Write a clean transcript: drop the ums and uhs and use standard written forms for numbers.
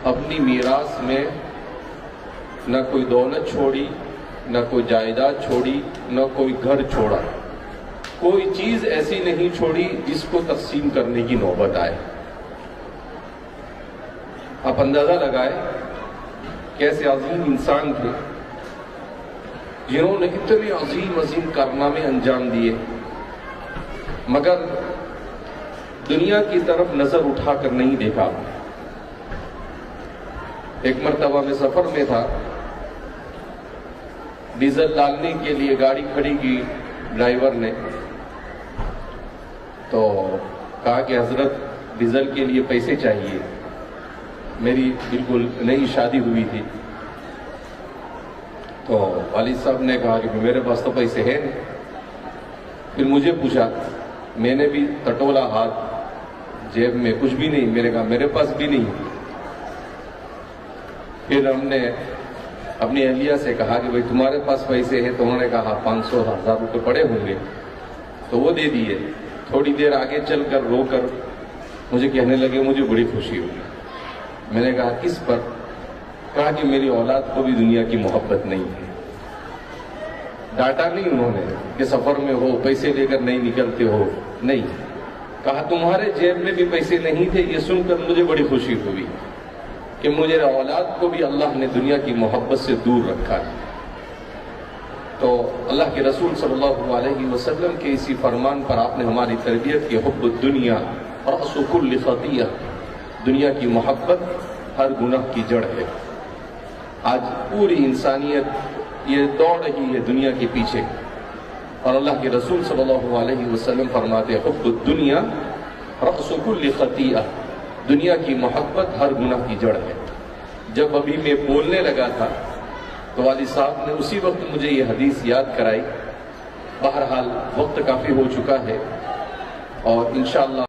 اپنی میراث میں نہ کوئی دولت چھوڑی، نہ کوئی جائیداد چھوڑی، نہ کوئی گھر چھوڑا، کوئی چیز ایسی نہیں چھوڑی جس کو تقسیم کرنے کی نوبت آئے۔ آپ اندازہ لگائے کیسے عظیم انسان تھے جنہوں نے اتنے عظیم عظیم کارنامے انجام دیے، مگر دنیا کی طرف نظر اٹھا کر نہیں دیکھا۔ ایک مرتبہ میں سفر میں تھا، ڈیزل ڈالنے کے لیے گاڑی کھڑی کی ڈرائیور نے، تو کہا کہ حضرت ڈیزل کے لیے پیسے چاہیے۔ میری بالکل نئی شادی ہوئی تھی، تو والد صاحب نے کہا کہ میرے پاس تو پیسے ہیں نہیں۔ پھر مجھے پوچھا، میں نے بھی ٹٹولا ہاتھ، جیب میں کچھ بھی نہیں، میں نے کہا میرے پاس بھی نہیں۔ پھر ہم نے اپنی اہلیہ سے کہا کہ بھئی تمہارے پاس پیسے ہیں؟ تو انہوں نے کہا 500,000 روپے پڑے ہوں گے، تو وہ دے دیے۔ تھوڑی دیر آگے چل کر رو کر مجھے کہنے لگے مجھے بڑی خوشی ہوئی۔ میں نے کہا کس پر؟ کہا کہ میری اولاد کو بھی دنیا کی محبت نہیں ہے۔ ڈانٹا نہیں انہوں نے کہ سفر میں ہو پیسے لے کر نہیں نکلتے ہو، نہیں، کہا تمہارے جیب میں بھی پیسے نہیں تھے۔ یہ سن کر مجھے بڑی خوشی ہوئی کہ مجھے اولاد کو بھی اللہ نے دنیا کی محبت سے دور رکھا ہے۔ تو اللہ کے رسول صلی اللہ علیہ وسلم کے اسی فرمان پر آپ نے ہماری تربیت کی، حب الدنیا رأس کل خطیہ، دنیا کی محبت ہر گناہ کی جڑ ہے۔ آج پوری انسانیت یہ دوڑ رہی ہے دنیا کے پیچھے، اور اللہ کے رسول صلی اللہ علیہ وسلم فرماتے حب الدنیا رأس کل خطیہ، دنیا کی محبت ہر گناہ کی جڑ ہے۔ جب ابھی میں بولنے لگا تھا تو والد صاحب نے اسی وقت مجھے یہ حدیث یاد کرائی۔ بہرحال وقت کافی ہو چکا ہے، اور انشاءاللہ